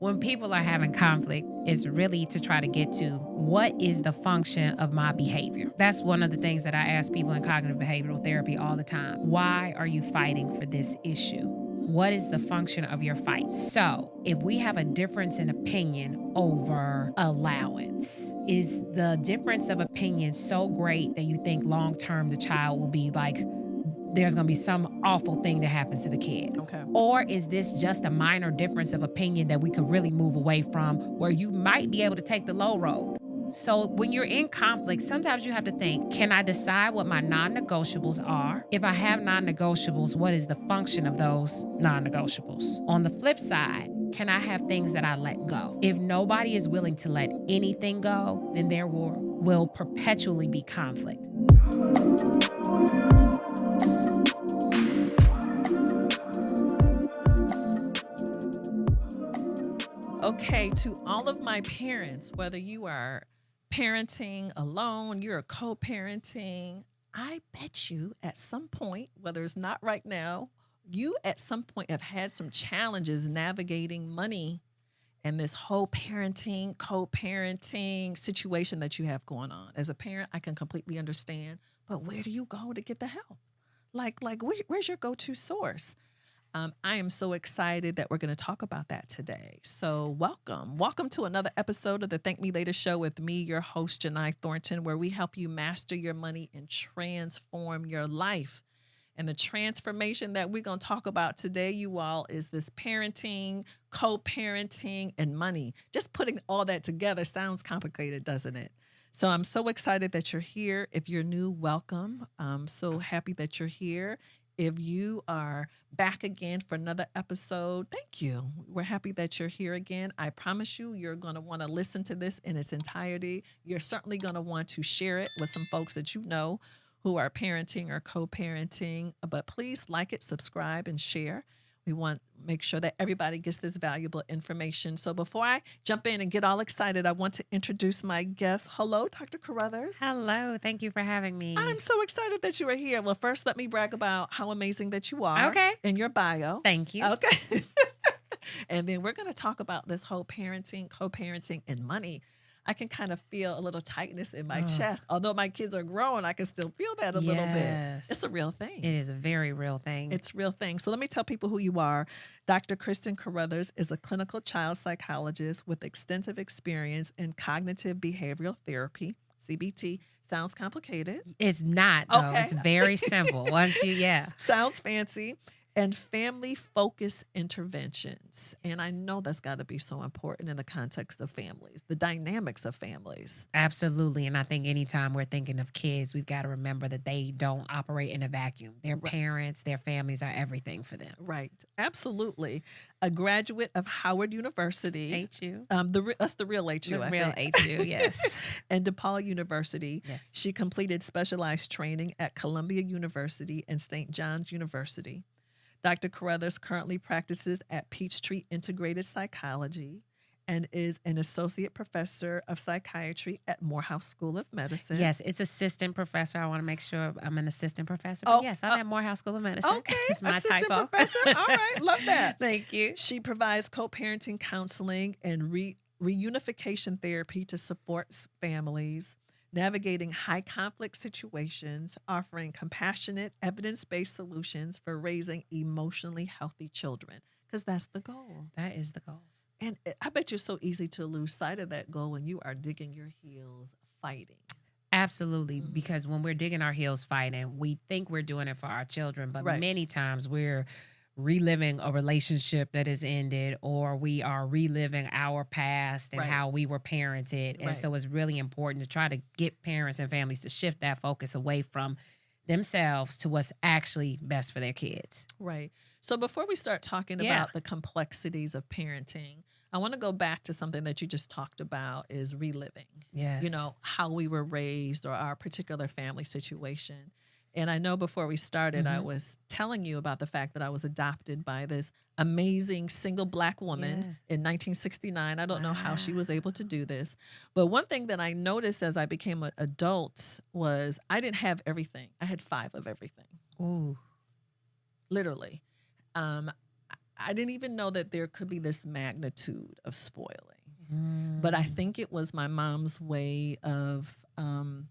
when people are having conflict, it's really to try to get to what is the function of my behavior. That's one of the things that I ask people in cognitive behavioral therapy all the time. Why are you fighting for this issue? What is the function of your fight? So if we have a difference in opinion over allowance, is the difference of opinion so great that you think long-term the child will be like, there's going to be some awful thing that happens to the kid? Okay. Or is this just a minor difference of opinion that we could really move away from, where you might be able to take the low road? So when you're in conflict, sometimes you have to think, can I decide what my non-negotiables are? If I have non-negotiables, what is the function of those non-negotiables? On the flip side, can I have things that I let go? If nobody is willing to let anything go, then there will perpetually be conflict. Okay, to all of my parents, whether you are parenting alone, you're co-parenting, I bet you at some point, whether it's not right now, you at some point have had some challenges navigating money and this whole parenting, co-parenting situation that you have going on. As a parent, I can completely understand, but where do you go to get the help? Like where's your go-to source? I am so excited that we're going to talk about that today. So welcome to another episode of the Thank Me Later Show with me, your host, Jini Thornton, where we help you master your money and transform your life. And the transformation that we're going to talk about today, you all, is this parenting, co-parenting, and money. Just putting all that together sounds complicated, doesn't it? So I'm so excited that you're here. If you're new, welcome. I'm so happy that you're here. If you are back again for another episode, thank you. We're happy that you're here again. I promise you're going to want to listen to this in its entirety. You're certainly going to want to share it with some folks that you know who are parenting or co-parenting. But please like it, subscribe, and share. We want to make sure that everybody gets this valuable information. So before I jump in and get all excited, I want to introduce my guest. Hello, Dr. Carothers. Hello. Thank you for having me. I'm so excited that you are here. Well, first, let me brag about how amazing that you are. Okay. In your bio. Thank you. Okay. And then we're going to talk about this whole parenting, co-parenting, and money. I can kind of feel a little tightness in my chest. Although my kids are grown, I can still feel that a little bit. It's a real thing. It is a very real thing. It's a real thing. So let me tell people who you are. Dr. Kristin Carothers is a clinical child psychologist with extensive experience in cognitive behavioral therapy, CBT. Sounds complicated. It's not, though. Okay. It's very simple. Once you, Sounds fancy. And family-focused interventions. And I know that's got to be so important in the context of families, the dynamics of families. Absolutely. And I think anytime we're thinking of kids, we've got to remember that they don't operate in a vacuum. Their parents, their families are everything for them. Right. Absolutely. A graduate of Howard University. HU. That's the real HU, The I real think. HU, yes. And DePaul University. Yes. She completed specialized training at Columbia University and St. John's University. Dr. Carothers currently practices at Peachtree Integrated Psychology and is an associate professor of psychiatry at Morehouse School of Medicine. Yes, it's assistant professor. I want to make sure I'm an assistant professor. But yes, I'm at Morehouse School of Medicine. Okay, It's my assistant typo. professor. All right, love that. Thank you. She provides co-parenting counseling and reunification therapy to support families, navigating high conflict situations, offering compassionate, evidence-based solutions for raising emotionally healthy children, because that's the goal. That is the goal. And I bet you're so easy to lose sight of that goal when you are digging your heels fighting. Absolutely, because when we're digging our heels fighting, we think we're doing it for our children, but many times we're reliving a relationship that has ended, or we are reliving our past and how we were parented. And so it's really important to try to get parents and families to shift that focus away from themselves to what's actually best for their kids. Right. So before we start talking about the complexities of parenting, I want to go back to something that you just talked about, is reliving. Yes. You know, how we were raised or our particular family situation. And I know before we started, I was telling you about the fact that I was adopted by this amazing single Black woman in 1969. I don't know how she was able to do this. But one thing that I noticed as I became an adult was I didn't have everything. I had 5 of everything. Ooh. Literally. I didn't even know that there could be this magnitude of spoiling. But I Mm. think it was my mom's way of, I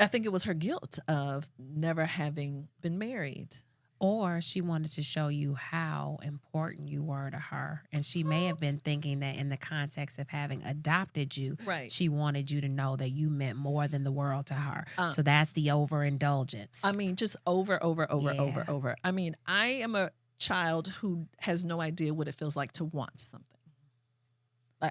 think it was her guilt of never having been married. Or she wanted to show you how important you were to her. And she may have been thinking that in the context of having adopted you, Right. she wanted you to know that you meant more than the world to her. Uh, So that's the overindulgence. I mean, just over. Yeah. I mean, I am a child who has no idea what it feels like to want something.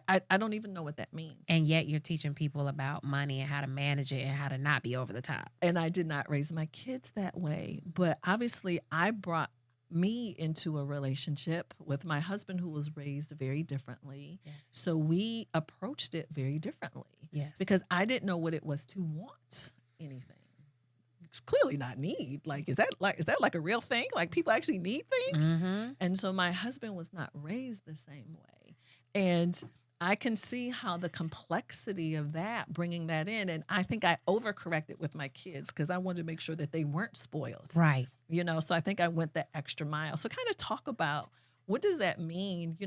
I don't even know what that means. And yet you're teaching people about money and how to manage it and how to not be over the top. And I did not raise my kids that way. But obviously, I brought me into a relationship with my husband who was raised very differently. Yes. So we approached it very differently. Yes. Because I didn't know what it was to want anything. It's clearly not need. Like, is that like a real thing? Like, people actually need things? Mm-hmm. And so my husband was not raised the same way. And I can see how the complexity of that, bringing that in, and I think I overcorrected with my kids because I wanted to make sure that they weren't spoiled. Right. So I think I went the extra mile. So kind of talk about, what does that mean,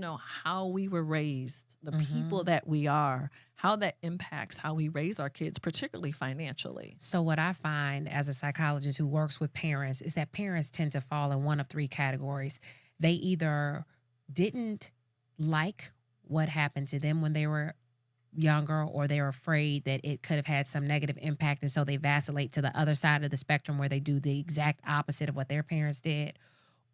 how we were raised, the people that we are, how that impacts how we raise our kids, particularly financially. So what I find as a psychologist who works with parents is that parents tend to fall in one of three categories. They either didn't like what happened to them when they were younger, or they're afraid that it could have had some negative impact, and so they vacillate to the other side of the spectrum where they do the exact opposite of what their parents did.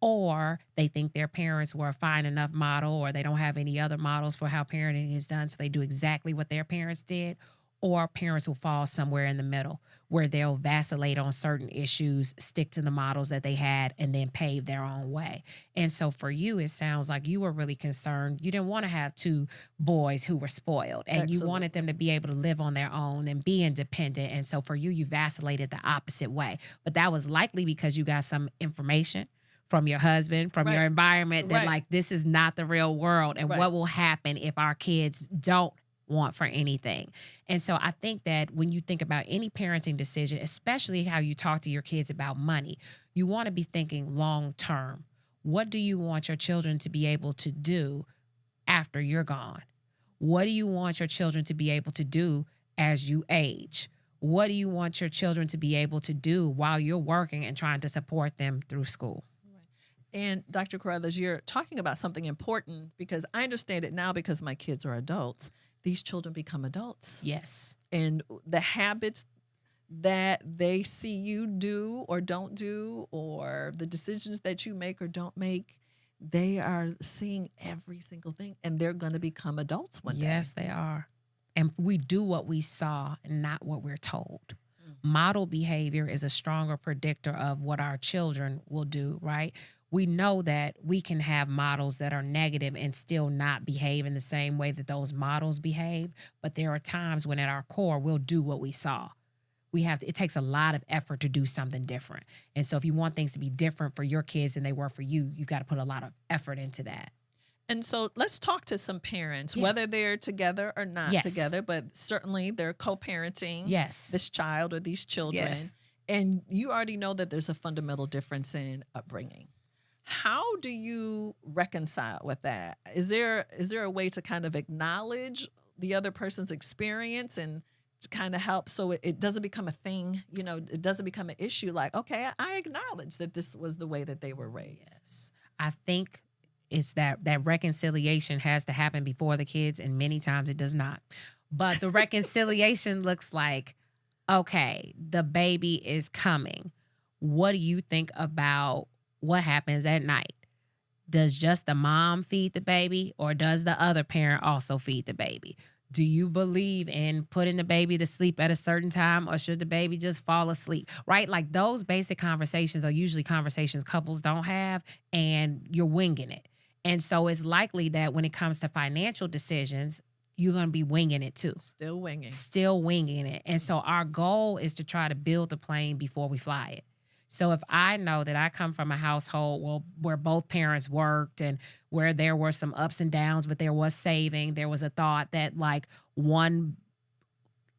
Or they think their parents were a fine enough model, or they don't have any other models for how parenting is done, so they do exactly what their parents did. Or parents will fall somewhere in the middle where they'll vacillate on certain issues, stick to the models that they had, and then pave their own way. And so for you, it sounds like you were really concerned. You didn't want to have two boys who were spoiled, and you wanted them to be able to live on their own and be independent. And so for you, you vacillated the opposite way. But that was likely because you got some information from your husband, from your environment, that like, this is not the real world. And what will happen if our kids don't want for anything? And so I think that when you think about any parenting decision, especially how you talk to your kids about money, you want to be thinking long term. What do you want your children to be able to do after you're gone? What do you want your children to be able to do as you age? What do you want your children to be able to do while you're working and trying to support them through school? And Dr. Carothers, you're talking about something important, because I understand it now because my kids are adults. These children become adults. Yes. And the habits that they see you do or don't do, or the decisions that you make or don't make, they are seeing every single thing, and they're going to become adults one day. Yes, they are. And we do what we saw and not what we're told. Model behavior is a stronger predictor of what our children will do, right? We know that we can have models that are negative and still not behave in the same way that those models behave. But there are times when at our core, we'll do what we saw. It takes a lot of effort to do something different. And so if you want things to be different for your kids than they were for you, you've got to put a lot of effort into that. And so let's talk to some parents, whether they're together or not together, but certainly they're co-parenting this child or these children. Yes. And you already know that there's a fundamental difference in upbringing. How do you reconcile with that? Is there a way to kind of acknowledge the other person's experience and to kind of help so it doesn't become a thing, it doesn't become an issue, like, okay, I acknowledge that this was the way that they were raised. Yes. I think it's that reconciliation has to happen before the kids, and many times it does not. But the reconciliation looks like, okay, the baby is coming. What do you think about what happens at night? Does just the mom feed the baby, or does the other parent also feed the baby? Do you believe in putting the baby to sleep at a certain time, or should the baby just fall asleep? Right? Like, those basic conversations are usually conversations couples don't have, and you're winging it. And so it's likely that when it comes to financial decisions, you're going to be winging it too. Still winging it. And so our goal is to try to build the plane before we fly it. So if I know that I come from a household where both parents worked, and where there were some ups and downs, but there was saving, there was a thought that like one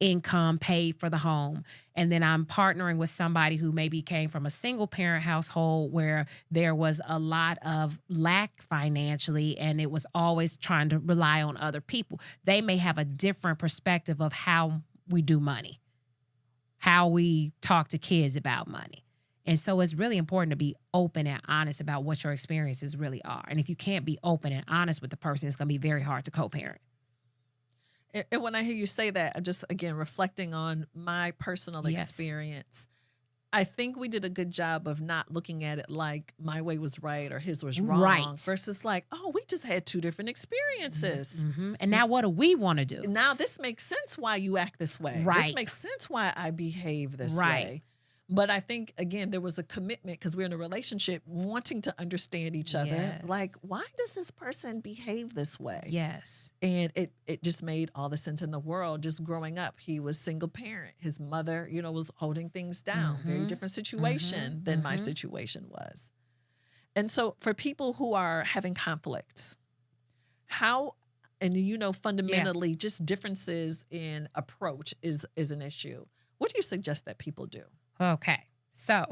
income paid for the home. And then I'm partnering with somebody who maybe came from a single parent household where there was a lot of lack financially and it was always trying to rely on other people. They may have a different perspective of how we do money, how we talk to kids about money. And so it's really important to be open and honest about what your experiences really are. And if you can't be open and honest with the person, it's going to be very hard to co-parent. And when I hear you say that, I'm just, again, reflecting on my personal experience. I think we did a good job of not looking at it like my way was right or his was wrong. Right. Versus like, oh, we just had two different experiences. Mm-hmm. And now what do we want to do? Now this makes sense why you act this way. Right. This makes sense why I behave this way. But I think, again, there was a commitment because we're in a relationship wanting to understand each other. Yes. Like, why does this person behave this way? Yes. And it just made all the sense in the world. Just growing up, he was single parent. His mother, was holding things down. Very different situation than my situation was. And so for people who are having conflicts, how, and fundamentally just differences in approach is an issue. What do you suggest that people do? Okay. So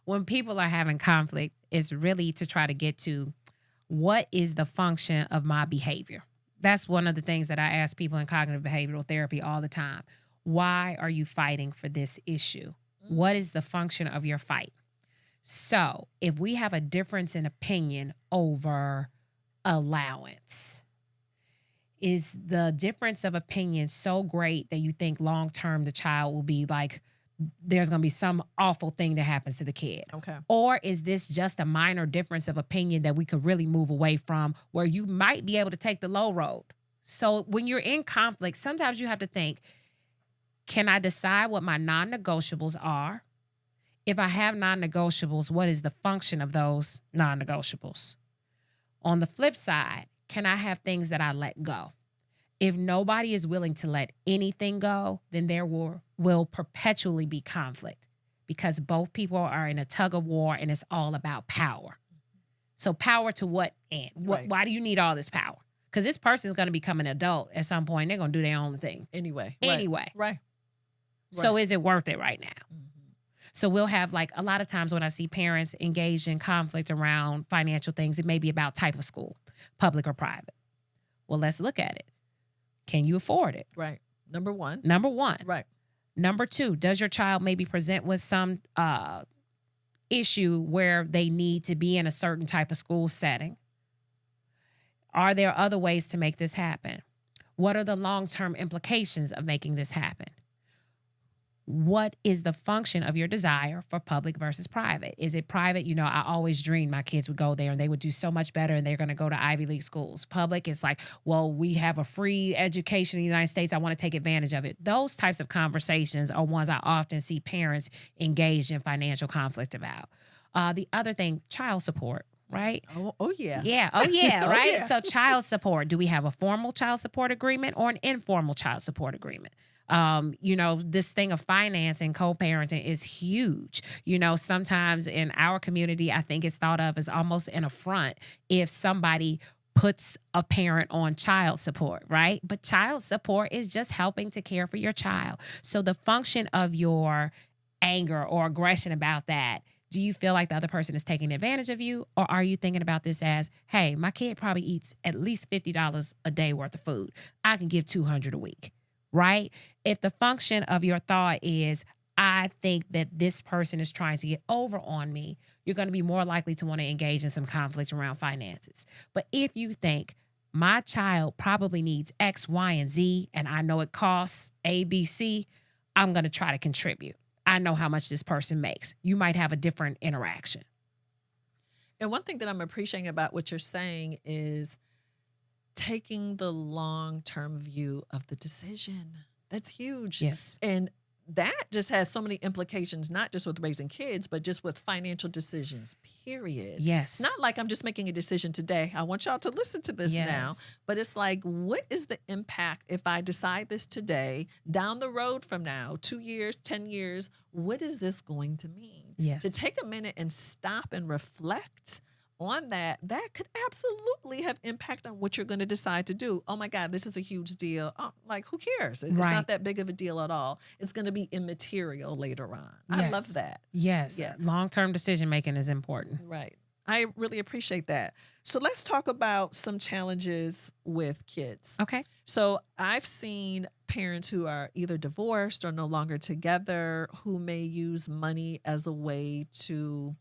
when people are having conflict, it's really to try to get to what is the function of my behavior. That's one of the things that I ask people in cognitive behavioral therapy all the time. Why are you fighting for this issue? What is the function of your fight? So if we have a difference in opinion over allowance, is the difference of opinion so great that you think long-term the child will be like, there's going to be some awful thing that happens to the kid? Okay. Or is this just a minor difference of opinion that we could really move away from where you might be able to take the low road? So when you're in conflict, sometimes you have to think, can I decide what my non-negotiables are? If I have non-negotiables, what is the function of those non-negotiables? On the flip side, can I have things that I let go? If nobody is willing to let anything go, then there will perpetually be conflict because both people are in a tug-of-war and it's all about power. So power to what end? Right. Why do you need all this power? Because this person is going to become an adult at some point. They're going to do their own thing. Anyway. Right. So is it worth it right now? So we'll have a lot of times when I see parents engaged in conflict around financial things, it may be about type of school, public or private. Well, let's look at it. Can you afford it? Right. Number one. Right. Number two, does your child maybe present with some issue where they need to be in a certain type of school setting? Are there other ways to make this happen? What are the long-term implications of making this happen? What is the function of your desire for public versus private? Is it private? I always dreamed my kids would go there and they would do so much better and they're going to go to Ivy League schools. Public is like, well, we have a free education in the United States. I want to take advantage of it. Those types of conversations are ones I often see parents engaged in financial conflict about. The other thing, child support. Right? Oh yeah. Yeah. Oh, yeah. Right? Yeah. So child support. Do we have a formal child support agreement or an informal child support agreement? This thing of financing, co-parenting is huge. Sometimes in our community, I think it's thought of as almost an affront if somebody puts a parent on child support, right? But child support is just helping to care for your child. So the function of your anger or aggression about that, do you feel like the other person is taking advantage of you? Or are you thinking about this as, hey, my kid probably eats at least $50 a day worth of food. I can give $200 a week. Right? If the function of your thought is, I think that this person is trying to get over on me, you're going to be more likely to want to engage in some conflict around finances. But if you think my child probably needs X, Y, and Z, and I know it costs A, B, C, I'm going to try to contribute. I know how much this person makes. You might have a different interaction. And one thing that I'm appreciating about what you're saying is taking the long-term view of the decision. That's huge. Yes. And that just has so many implications, not just with raising kids, but just with financial decisions, period. Yes. It's not like I'm just making a decision today. I want y'all to listen to this now. But it's like, what is the impact if I decide this today, down the road from now, 2 years, 10 years, what is this going to mean? Yes. To take a minute and stop and reflect on that could absolutely have impact on what you're going to decide to do. Oh my God, this is a huge deal. Oh, like, who cares? It's Right. not that big of a deal at all. It's going to be immaterial later on. I Yes. love that. Yes. Yeah. Long-term decision making is important. Right. I really appreciate that. So let's talk about some challenges with kids. Okay. So I've seen parents who are either divorced or no longer together who may use money as a way to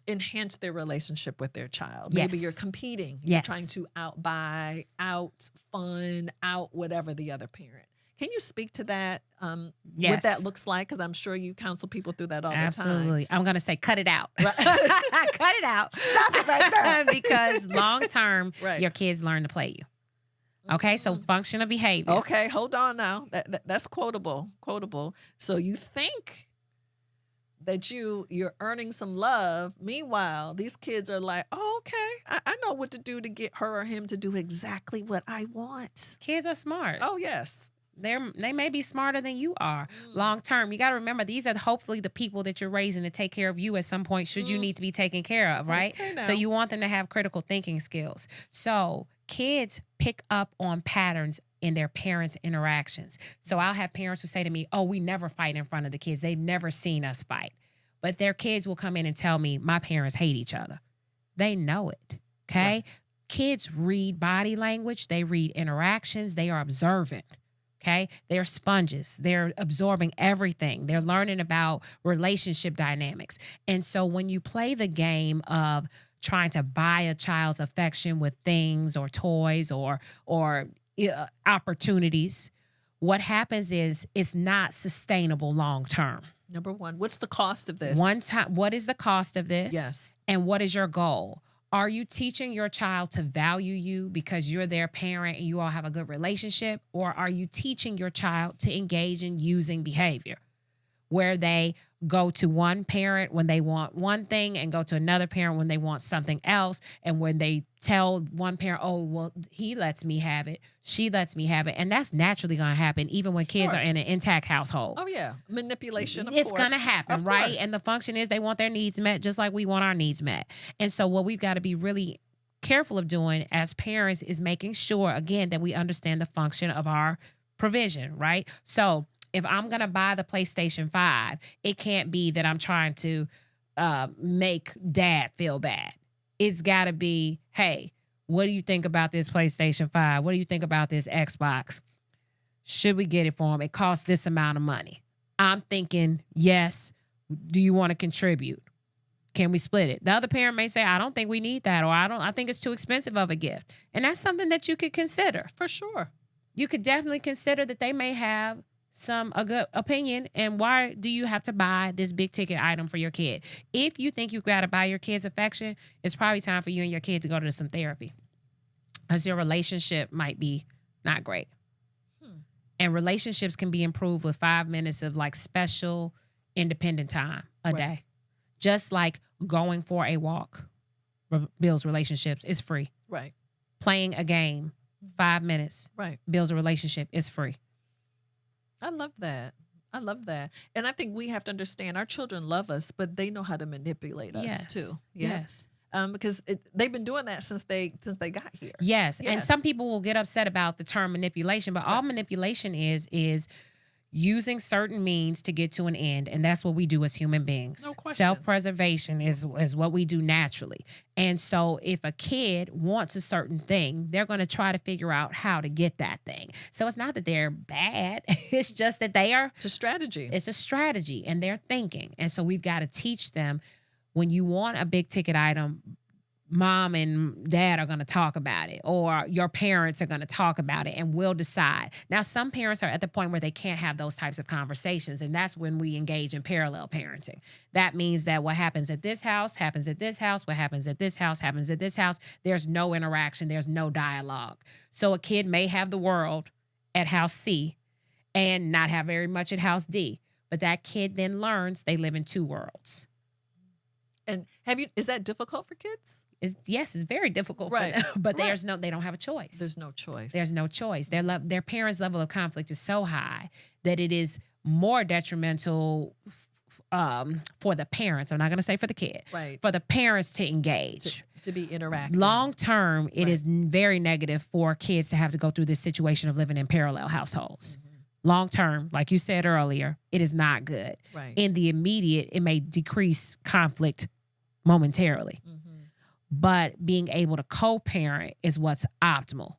enhance their relationship with their child. Maybe Yes. you're competing. Yes. You're trying to outbuy, out fun, out whatever the other parent. Can you speak to that? What Yes. that looks like? Because I'm sure you counsel people through that all the time. Absolutely. I'm going to say cut it out. Right. Cut it out. Stop it right now. Because long term, Right. your kids learn to play you. Okay, so functional behavior. Okay, hold on now. That's quotable. Quotable. So you think that you're earning some love. Meanwhile, these kids are like, oh, okay, I know what to do to get her or him to do exactly what I want. Kids are smart. Oh, yes. They may be smarter than you are long term. You got to remember, these are hopefully the people that you're raising to take care of you at some point, should you need to be taken care of, right? Okay, now. So you want them to have critical thinking skills. So kids pick up on patterns in their parents' interactions. So I'll have parents who say to me, oh, we never fight in front of the kids. They've never seen us fight. But their kids will come in and tell me, my parents hate each other. They know it, okay? Right. Kids read body language. They read interactions. They are observant. Okay. They're sponges. They're absorbing everything. They're learning about relationship dynamics. And so when you play the game of trying to buy a child's affection with things or toys or opportunities, what happens is it's not sustainable long term. Number one, what's the cost of this? What is the cost of this? Yes. And what is your goal? Are you teaching your child to value you because you're their parent and you all have a good relationship? Or are you teaching your child to engage in using behavior where they go to one parent when they want one thing and go to another parent when they want something else? And when they tell one parent, oh, well, he lets me have it, she lets me have it. And that's naturally going to happen even when kids are in an intact household. Oh, yeah. Manipulation, of It's course. going to happen, Of right? course. And the function is they want their needs met just like we want our needs met. And so what we've got to be really careful of doing as parents is making sure, again, that we understand the function of our provision, right? So if I'm going to buy the PlayStation 5, it can't be that I'm trying to make dad feel bad. It's got to be, hey, what do you think about this PlayStation 5? What do you think about this Xbox? Should we get it for him? It costs this amount of money. I'm thinking, yes. Do you want to contribute? Can we split it? The other parent may say, I don't think we need that, or I think it's too expensive of a gift. And that's something that you could consider. For sure. You could definitely consider that they may have a good opinion, and why do you have to buy this big ticket item for your kid? If you think you got to buy your kid's affection, it's probably time for you and your kid to go to some therapy, because your relationship might be not great. And relationships can be improved with 5 minutes of like special independent time a day. Just like going for a walk builds relationships. It's free. Right. Playing a game, 5 minutes, builds a relationship. It's free. I love that. I love that. And I think we have to understand our children love us, but they know how to manipulate us too. Yeah? Yes. Because they've been doing that since they got here. Yes. And some people will get upset about the term manipulation, but all manipulation is using certain means to get to an end. And that's what we do as human beings. No question. Self-preservation is what we do naturally. And so if a kid wants a certain thing, they're going to try to figure out how to get that thing. So it's not that they're bad. It's just that it's a strategy. It's a strategy, and they're thinking. And so we've got to teach them, when you want a big ticket item, mom and dad are going to talk about it, or your parents are going to talk about it, and we'll decide. Now, some parents are at the point where they can't have those types of conversations, and that's when we engage in parallel parenting. That means that what happens at this house happens at this house, what happens at this house happens at this house. There's no interaction. There's no dialogue. So a kid may have the world at house C and not have very much at house D, but that kid then learns they live in two worlds. And is that difficult for kids? Yes, it's very difficult for them, but they don't have a choice. There's no choice. There's no choice. Their parents' level of conflict is so high that it is more detrimental for the parents. I'm not going to say for the kid. Right. For the parents to engage. To be interactive. Long term, it Right. is very negative for kids to have to go through this situation of living in parallel households. Long term, like you said earlier, it is not good. Right. In the immediate, it may decrease conflict momentarily. But being able to co-parent is what's optimal.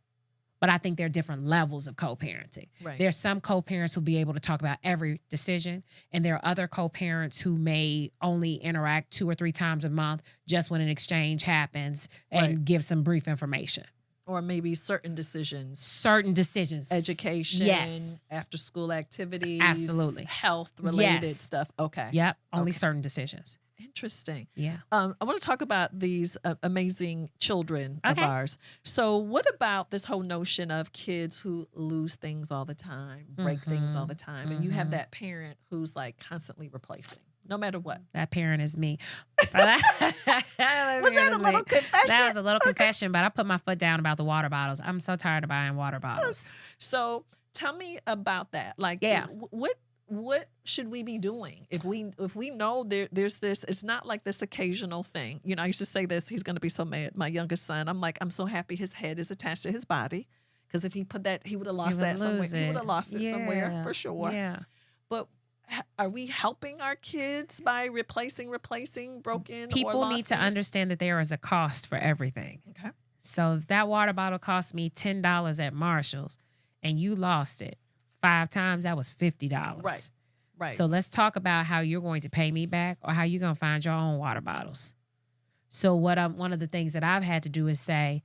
But I think there are different levels of co-parenting. Right. There's some co-parents who'll be able to talk about every decision, and there are other co-parents who may only interact 2 or 3 times a month just when an exchange happens and Right. give some brief information. Or maybe certain decisions. Certain decisions. Education. Yes. After school activities. Absolutely. Health related Yes. stuff. Okay. Yep. Only Okay. certain decisions. Interesting. Yeah. I want to talk about these amazing children of Okay. ours. So what about this whole notion of kids who lose things all the time, break things all the time, and you have that parent who's like constantly replacing, no matter what? That parent is me. Was Was that a little confession? That was a little confession, but I put my foot down about the water bottles. I'm so tired of buying water bottles. So tell me about that. Like, Yeah. What should we be doing if we know there's this? It's not like this occasional thing. You know, I used to say this. He's going to be so mad. My youngest son. I'm like, I'm so happy his head is attached to his body, because if he put that, he would have lost that somewhere. He would have lost it somewhere for sure. Yeah. But are we helping our kids by replacing broken? or People lost need to things? understand that there is a cost for everything. Okay. So if that water bottle cost me $10 at Marshall's and you lost it 5 times, that was $50. Right. Right. So let's talk about how you're going to pay me back or how you're going to find your own water bottles. So one of the things that I've had to do is say,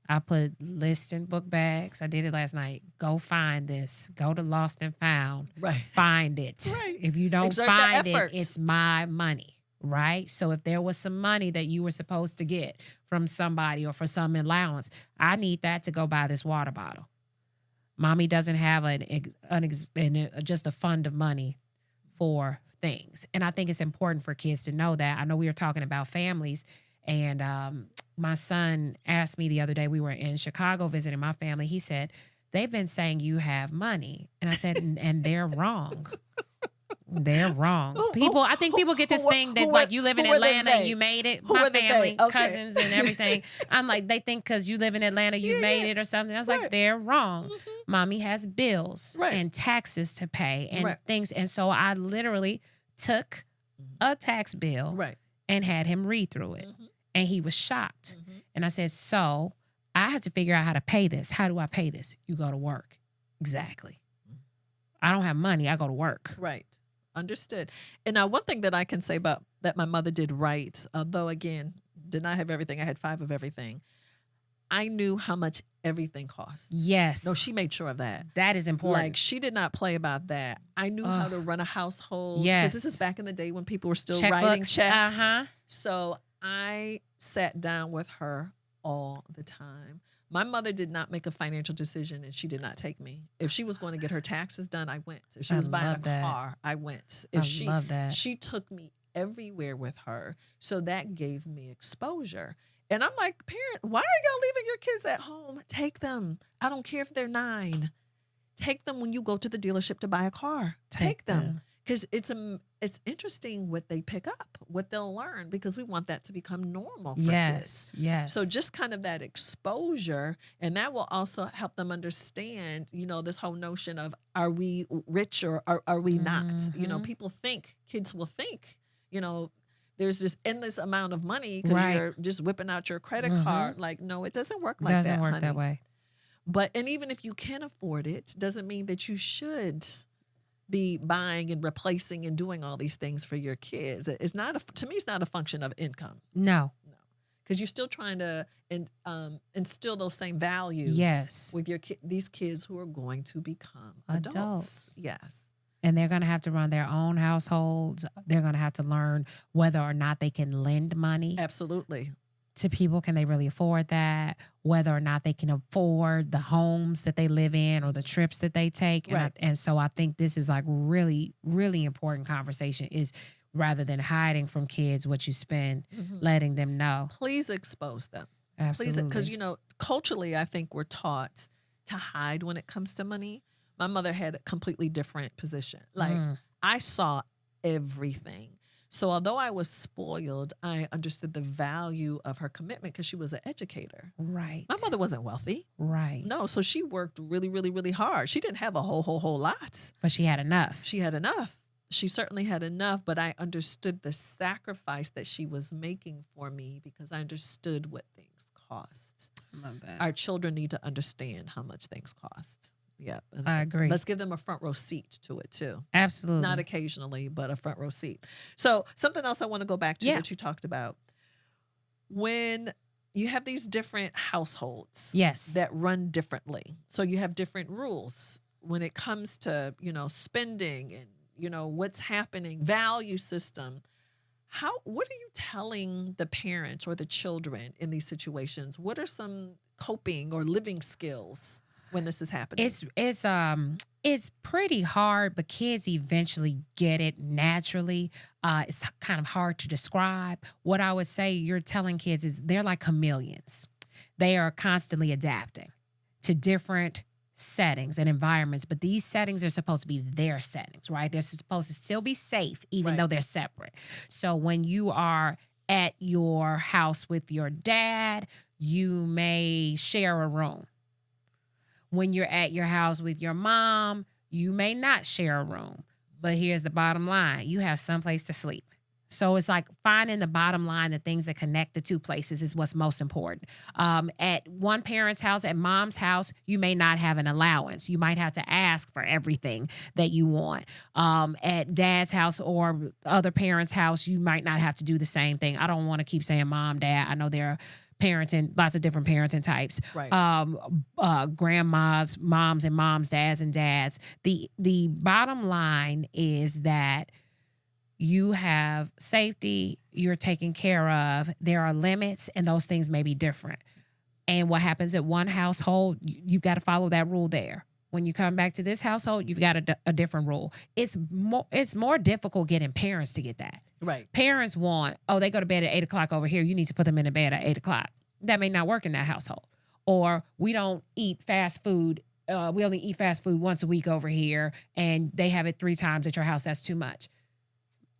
I put lists in book bags. I did it last night. Go find this. Go to Lost and Found. Right. Find it. Right. If you don't Exert the find it, effort. it's my money. Right? So if there was some money that you were supposed to get from somebody or for some allowance, I need that to go buy this water bottle. Mommy doesn't have just a fund of money for things. And I think it's important for kids to know that. I know we were talking about families, and my son asked me the other day, we were in Chicago visiting my family. He said, they've been saying you have money. And I said, and they're wrong. They're wrong. I think people get this thing that like you live in Atlanta and you made it. Who My are the family, they? Okay. cousins and everything. I'm like, they think because you live in Atlanta, you made it or something. I was like, they're wrong. Mommy has bills and taxes to pay and things. And so I literally took a tax bill and had him read through it. And he was shocked. And I said, so I have to figure out how to pay this. How do I pay this? You go to work. Exactly. I don't have money. I go to work. Right. Understood. And now one thing that I can say about that my mother did right, although again, did not have everything. I had 5 of everything. I knew how much everything costs. Yes. No, she made sure of that. That is important. Like, she did not play about that. I knew how to run a household. Yes. Because this is back in the day when people were still Checkbooks. writing checks. Uh-huh. So I sat down with her all the time. My mother did not make a financial decision, and she did not take me. If she was going to get her taxes done, I went. If she was buying a car, I went. If love that. She took me everywhere with her. So that gave me exposure. And I'm like, parent, why are y'all leaving your kids at home? Take them. I don't care if they're 9. Take them when you go to the dealership to buy a car. Take them. Because it's interesting what they pick up, what they'll learn, because we want that to become normal for kids. Yes. So just kind of that exposure, and that will also help them understand, this whole notion of, are we rich or are we not? Kids will think, there's this endless amount of money because you're just whipping out your credit card. Like, no, it doesn't work like that, doesn't work honey. that way. And even if you can afford it, doesn't mean that you should be buying and replacing and doing all these things for your kids. It's not to me, it's not a function of income. No. Because you're still trying to instill those same values with these kids who are going to become adults. Yes. And they're going to have to run their own households. They're going to have to learn whether or not they can lend money. Absolutely. To people. Can they really afford that? Whether or not they can afford the homes that they live in or the trips that they take. And so I think this is like really, really important conversation, is rather than hiding from kids what you spend, letting them know. Please expose them. Absolutely. Because, culturally, I think we're taught to hide when it comes to money. My mother had a completely different position. Like, I saw everything. So although I was spoiled, I understood the value of her commitment because she was an educator. Right. My mother wasn't wealthy. Right. No, so she worked really, really, really hard. She didn't have a whole lot. But she had enough. She had enough. She certainly had enough, but I understood the sacrifice that she was making for me because I understood what things cost. Love that. Our children need to understand how much things cost. Yeah. And I agree. let's give them a front row seat to it too. Absolutely. Not occasionally, but a front row seat. So something else I want to go back to that you talked about. When you have these different households Yes. that run differently. So you have different rules when it comes to, spending and, what's happening, value system. What are you telling the parents or the children in these situations? What are some coping or living skills when this is happening? It's pretty hard, but kids eventually get it naturally. It's kind of hard to describe. What I would say you're telling kids is they're like chameleons. They are constantly adapting to different settings and environments, but these settings are supposed to be their settings, right? They're supposed to still be safe, even though they're separate. So when you are at your house with your dad, you may share a room. When you're at your house with your mom, you may not share a room. But here's the bottom line. You have someplace to sleep. So it's like finding the bottom line, the things that connect the two places is what's most important. At one parent's house, at mom's house, you may not have an allowance. You might have to ask for everything that you want. At dad's house or other parents' house, you might not have to do the same thing. I don't want to keep saying mom, dad. I know there are parenting, lots of different parenting types. Right. Grandmas, moms and moms, dads and dads. The bottom line is that you have safety, you're taken care of. There are limits, and those things may be different. And what happens at one household, you've got to follow that rule there. When you come back to this household, you've got a different rule. It's more difficult getting parents to get that. Right. Parents want, they go to bed at 8 o'clock over here. You need to put them in the bed at 8 o'clock. That may not work in that household. Or we don't eat fast food. We only eat fast food once a week over here, and they have it 3 times at your house. That's too much.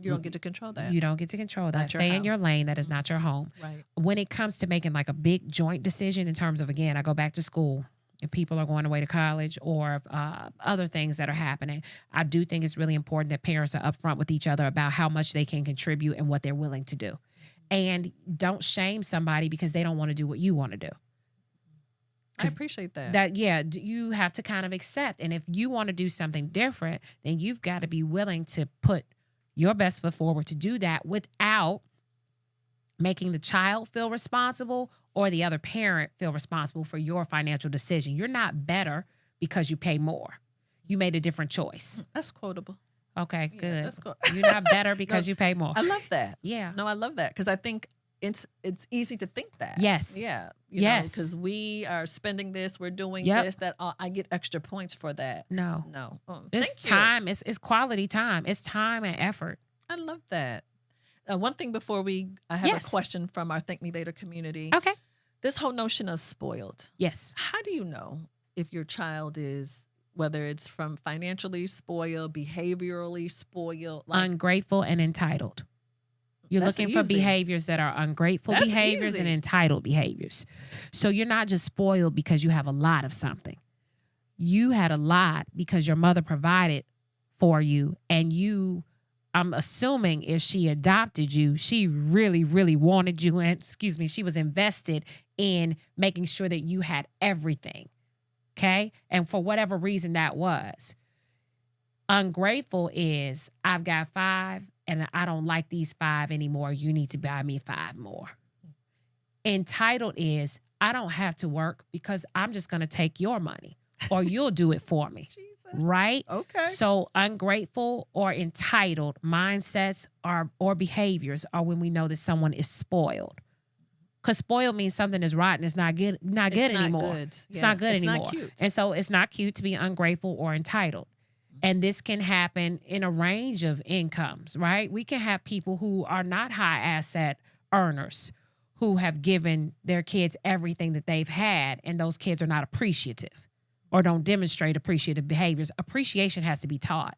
You don't get to control that. You don't get to control that. Stay in your lane. That is not your home. Right. When it comes to making like a big joint decision in terms of, again, I go back to school. If people are going away to college or other things that are happening, I do think it's really important that parents are upfront with each other about how much they can contribute and what they're willing to do. And don't shame somebody because they don't want to do what you want to do. I appreciate that. You have to kind of accept. And if you want to do something different, then you've got to be willing to put your best foot forward to do that without making the child feel responsible or the other parent feel responsible for your financial decision. You're not better because you pay more. You made a different choice. That's quotable. Okay, good. Yeah, that's cool. You're not better because you pay more. I love that. Yeah. No, I love that because I think it's easy to think that. Yes. Yeah. Yes. Because we are spending this, we're doing Yep. this, that I get extra points for that. No. thank It's you. time. It's quality time. It's time and effort. I love that. One thing before I have a question from our Thank Me Later community. Okay. This whole notion of spoiled. Yes. How do you know if your child is, whether it's from financially spoiled, behaviorally spoiled? Ungrateful and entitled. You're That's looking for easy. behaviors that are ungrateful That's behaviors easy. and entitled behaviors. So you're not just spoiled because you have a lot of something. You had a lot because your mother provided for you, and I'm assuming if she adopted you, she really, really wanted you, and she was invested in making sure that you had everything. Okay? And for whatever reason that was. Ungrateful is, I've got 5 and I don't like these 5 anymore. You need to buy me 5 more. Entitled is, I don't have to work because I'm just going to take your money or you'll do it for me. Jesus. Right? Okay. So ungrateful or entitled mindsets or behaviors are when we know that someone is spoiled. Because spoiled means something is rotten. It's not good. Not good anymore. Good. It's not good anymore. It's not cute. And so it's not cute to be ungrateful or entitled. And this can happen in a range of incomes, right? We can have people who are not high asset earners who have given their kids everything that they've had, and those kids are not appreciative or don't demonstrate appreciative behaviors. Appreciation has to be taught.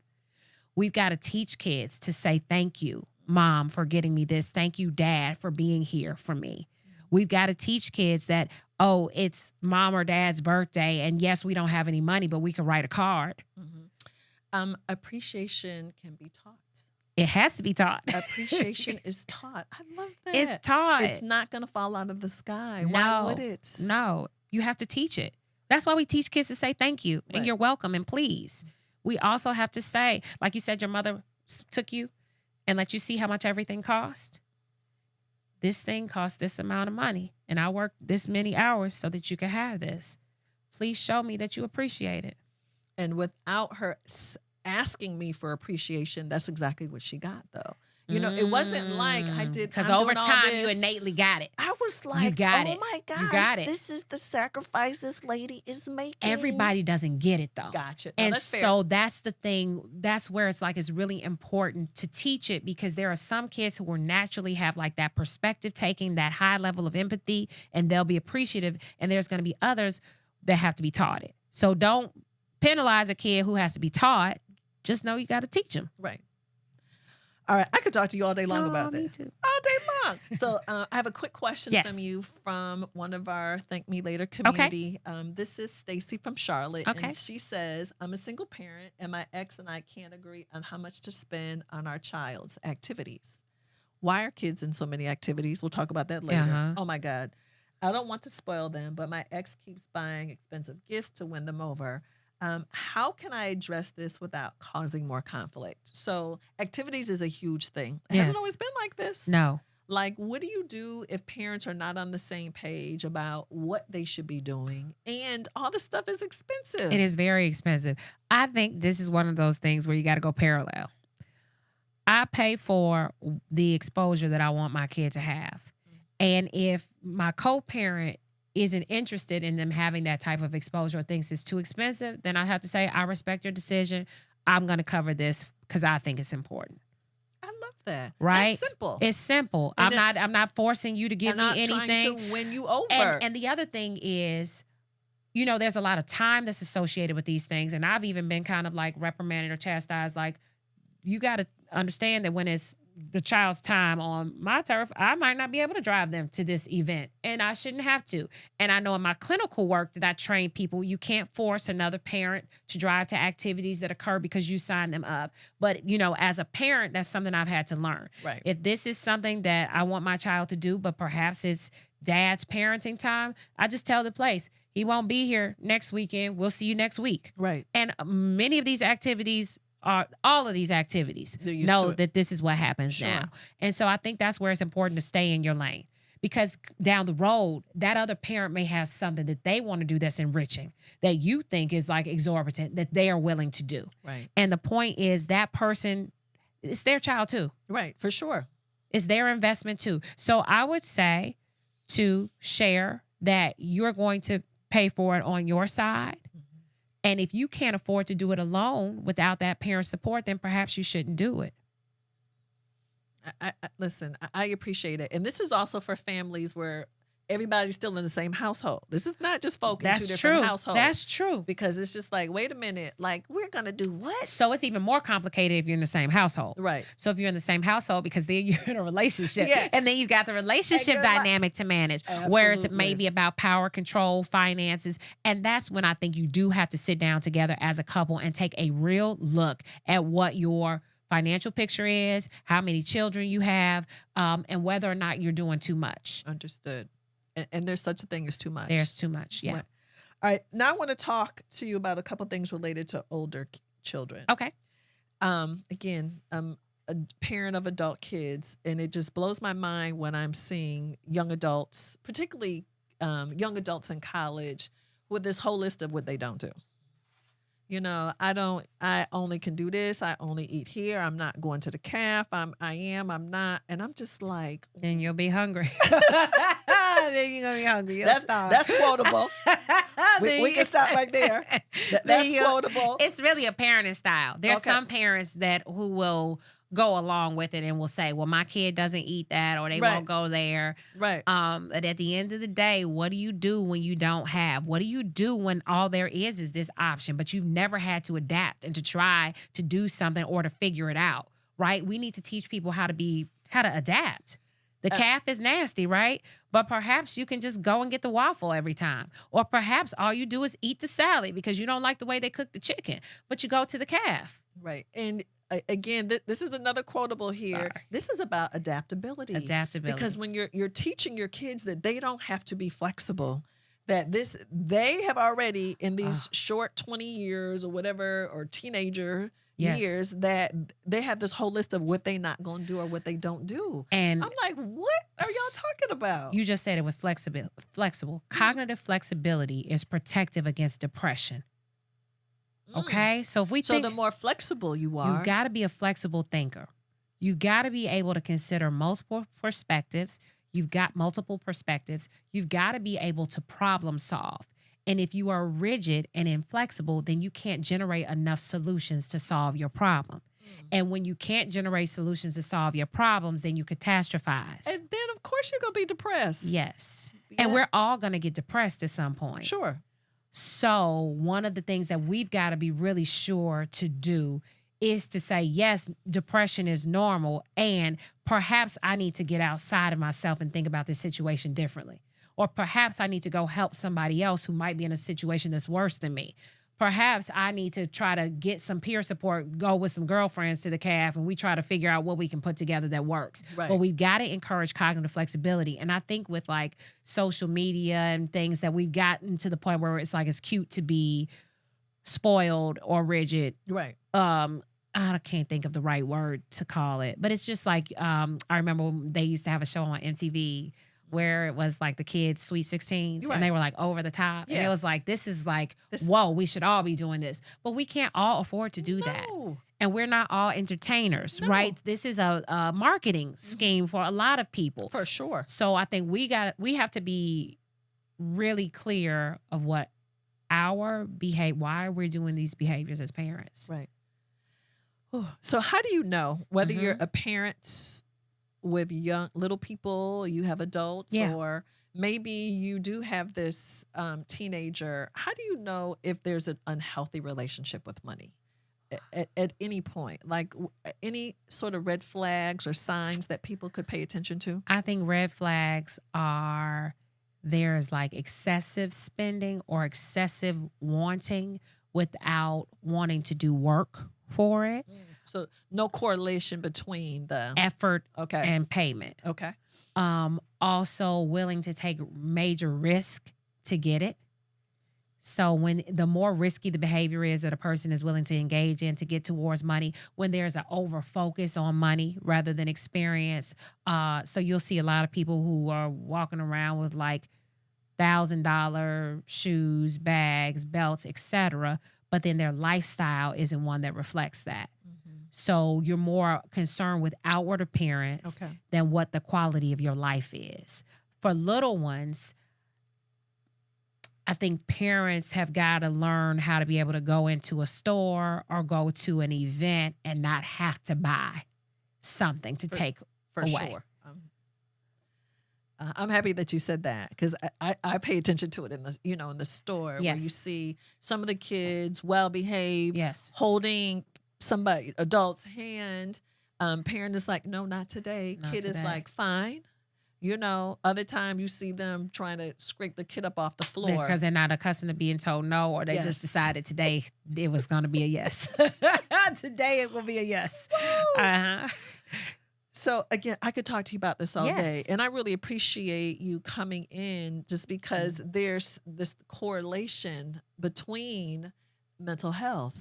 We've got to teach kids to say, thank you, Mom, for getting me this. Thank you, Dad, for being here for me. We've got to teach kids that, oh, it's Mom or Dad's birthday, and yes, we don't have any money, but we can write a card. Appreciation can be taught. It has to be taught. Appreciation is taught. I love that. It's taught. It's not going to fall out of the sky. No, why would it? No, you have to teach it. That's why we teach kids to say thank you and you're welcome and please. We also have to say, like you said, your mother took you and let you see how much everything cost. This thing costs this amount of money, and I worked this many hours so that you can have this. Please show me that you appreciate it. And without her asking me for appreciation, that's exactly what she got, though. You know, it wasn't like I did. Because over time, you innately got it. I was like, you got it. My gosh, you got it. This is the sacrifice this lady is making. Everybody doesn't get it, though. Gotcha. No, and that's fair. So that's the thing. That's where it's like it's really important to teach it, because there are some kids who will naturally have like that perspective taking, that high level of empathy, and they'll be appreciative. And there's going to be others that have to be taught it. So don't penalize a kid who has to be taught. Just know you got to teach them. Right. All right. I could talk to you all day long about me this. too. All day long. So I have a quick question from you from one of our Thank Me Later community. This is Stacy from Charlotte. Okay. And she says, I'm a single parent and my ex and I can't agree on how much to spend on our child's activities. Why are kids in so many activities? We'll talk about that later. Uh-huh. Oh my God. I don't want to spoil them, but my ex keeps buying expensive gifts to win them over. How can I address this without causing more conflict? So activities is a huge thing. It hasn't always been like this. No. Like, what do you do if parents are not on the same page about what they should be doing? And all this stuff is expensive. It is very expensive. I think this is one of those things where you got to go parallel. I pay for the exposure that I want my kid to have. And if my co-parent isn't interested in them having that type of exposure or thinks it's too expensive, then I have to say, I respect your decision. I'm going to cover this because I think it's important. I love that. Right? It's simple. It's simple. I'm not forcing you to give me anything. I'm not trying to win you over. And the other thing is, you know, there's a lot of time that's associated with these things. And I've even been kind of like reprimanded or chastised. Like, you got to understand that when it's the child's time on my turf, I might not be able to drive them to this event, and I shouldn't have to. And I know in my clinical work that I train people, you can't force another parent to drive to activities that occur because you signed them up. But, you know, as a parent, that's something I've had to learn. Right. If this is something that I want my child to do, but perhaps it's dad's parenting time, I just tell the place, he won't be here next weekend. We'll see you next week. Right. And many of these activities all of these activities know that this is what happens now. And so I think that's where it's important to stay in your lane, because down the road, that other parent may have something that they want to do that's enriching, that you think is like exorbitant, that they are willing to do. Right. And the point is that person, it's their child too. Right. For sure. It's their investment too. So I would say to share that you're going to pay for it on your side. And if you can't afford to do it alone without that parent support, then perhaps you shouldn't do it. Listen, I appreciate it. And this is also for families where everybody's still in the same household. This is not just folk in two different households. That's true. Because it's just like, wait a minute, like, we're going to do what? So it's even more complicated if you're in the same household. Right. So if you're in the same household, because then you're in a relationship. And then you've got the relationship dynamic to manage, where it's maybe about power, control, finances. And that's when I think you do have to sit down together as a couple and take a real look at what your financial picture is, how many children you have, and whether or not you're doing too much. Understood. And there's such a thing as too much. There's too much, yeah. Right. All right. Now I want to talk to you about a couple things related to older children. Okay. Again, I'm a parent of adult kids, and it just blows my mind when I'm seeing young adults, particularly young adults in college, with this whole list of what they don't do. You know, I only can do this. I only eat here. I'm not going to the calf. I'm not. And I'm just like. Then you'll be hungry. Then you're going to be hungry. That's quotable. we can stop right there. That's quotable. It's really a parenting style. There's some parents who will go along with it and will say, well, my kid doesn't eat that, or they Right. won't go there. Right. But at the end of the day, what do you do when you don't have? What do you do when all there is this option, but you've never had to adapt and to try to do something or to figure it out, right? We need to teach people how to adapt. The calf is nasty, right? But perhaps you can just go and get the waffle every time. Or perhaps all you do is eat the salad because you don't like the way they cook the chicken, but you go to the calf. Right. And again, this is another quotable here. Sorry. This is about adaptability. Adaptability. Because when you're teaching your kids that they don't have to be flexible, that they have already in these short 20 years or whatever, or teenager years, that they have this whole list of what they not going to do or what they don't do. And I'm like, what are y'all talking about? You just said it with flexible. Cognitive flexibility is protective against depression. Okay? So if we think, the more flexible you are, you've got to be a flexible thinker. You got to be able to consider multiple perspectives. You've got multiple perspectives. You've got to be able to problem solve. And if you are rigid and inflexible, then you can't generate enough solutions to solve your problem. And when you can't generate solutions to solve your problems, then you catastrophize. And then, of course, you're going to be depressed. Yes. Yeah. And we're all going to get depressed at some point. Sure. So one of the things that we've got to be really sure to do is to say, yes, depression is normal, and perhaps I need to get outside of myself and think about this situation differently. Or perhaps I need to go help somebody else who might be in a situation that's worse than me. Perhaps I need to try to get some peer support, go with some girlfriends to the calf, and we try to figure out what we can put together that works. Right. But we've got to encourage cognitive flexibility. And I think with like social media and things, that we've gotten to the point where it's like it's cute to be spoiled or rigid. Right. I can't think of the right word to call it, but it's just like, I remember when they used to have a show on MTV where it was like the kids' Sweet 16s, Right. and they were like over the top. Yeah. And it was like, this is like, whoa, we should all be doing this. But we can't all afford to do that. And we're not all entertainers, right? This is a marketing scheme for a lot of people. For sure. So I think we have to be really clear of what our behavior, why we're doing these behaviors as parents. Right. So how do you know whether you're a parent with little people, you have adults, or maybe you do have this teenager? How do you know if there's an unhealthy relationship with money at any point? Like any sort of red flags or signs that people could pay attention to? I think red flags are there's like excessive spending or excessive wanting without wanting to do work for it. So no correlation between the effort and payment. Okay. Also willing to take major risk to get it. So when the more risky the behavior is that a person is willing to engage in to get towards money, when there's an over focus on money rather than experience. So you'll see a lot of people who are walking around with like $1,000 shoes, bags, belts, etc., but then their lifestyle isn't one that reflects that. So you're more concerned with outward appearance than what the quality of your life is. For little ones, I think parents have got to learn how to be able to go into a store or go to an event and not have to buy something to take away. Sure. I'm happy that you said that, because I pay attention to it in the store where you see some of the kids well behaved, holding somebody adult's hand. Parent is like, no, not today. Kid is like, fine. Other time you see them trying to scrape the kid up off the floor because they're not accustomed to being told no, or they just decided today it was going to be a yes. Today it will be a yes. So again, I could talk to you about this all day, and I really appreciate you coming in, just because there's this correlation between mental health,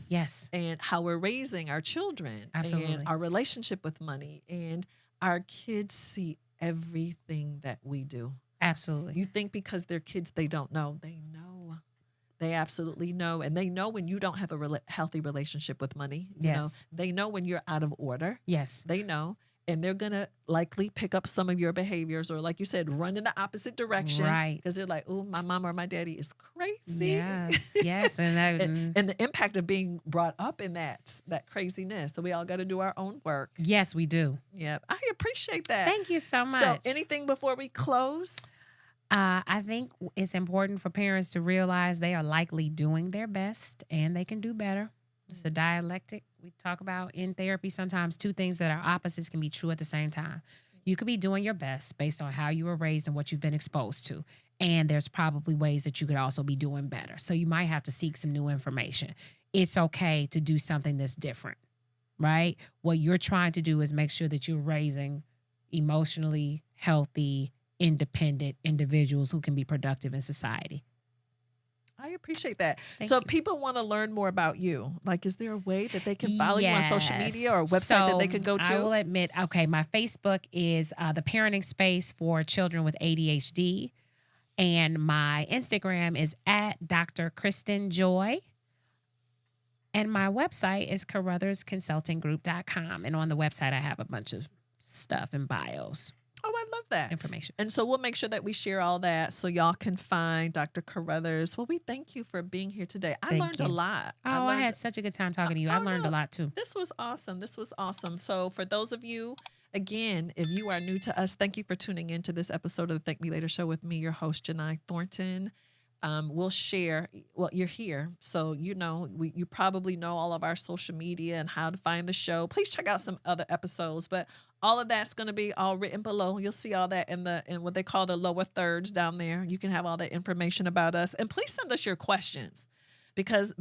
and how we're raising our children, and our relationship with money, and our kids see everything that we do. Absolutely. You think because they're kids they don't know? They know. They absolutely know, and they know when you don't have a healthy relationship with money. You know, they know when you're out of order. Yes, they know. and they're going to likely pick up some of your behaviors, or like you said, run in the opposite direction. Right. Because they're like, oh, my mom or my daddy is crazy. Yes. Yes. And that, and the impact of being brought up in that craziness. So we all got to do our own work. yes, we do. Yeah. I appreciate that. Thank you so much. So anything before we close? I think it's important for parents to realize they are likely doing their best and they can do better. It's the dialectic we talk about in therapy. Sometimes two things that are opposites can be true at the same time. You could be doing your best based on how you were raised and what you've been exposed to. And there's probably ways that you could also be doing better. So you might have to seek some new information. It's okay to do something that's different, right? What you're trying to do is make sure that you're raising emotionally healthy, independent individuals who can be productive in society. I appreciate that. Thank So you. if people want to learn more about you, like, is there a way that they can follow you on social Yes. media, or a website that they So can go to? I will admit, okay, my Facebook is the parenting space for children with ADHD. And my Instagram is at Dr. Kristin Joy. And my website is carothersconsultinggroup.com. And on the website, I have a bunch of stuff and bios, Oh, I love that. information. And so we'll make sure that we share all that so y'all can find Dr. Carothers. Well, we thank you for being here today. I Thank learned you. a lot. Oh, I learned- had such a good time talking to you. I Oh, learned no. a lot too. This was awesome. This was awesome. So for those of you, again, if you are new to us, thank you for tuning into this episode of the Thank Me Later Show with me, your host, Jini Thornton. We'll share, well, you're here, so you know, you probably know all of our social media and how to find the show. Please check out some other episodes, but all of that's going to be all written below. You'll see all that in what they call the lower thirds down there. You can have all that information about us, and please send us your questions, because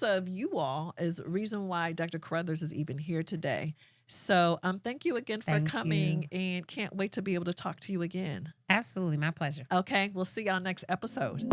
of you all is the reason why Dr. Carothers is even here today. So thank you again for Thank coming, and can't wait to be able to talk to you again. Absolutely. My pleasure. Okay, we'll see y'all next episode.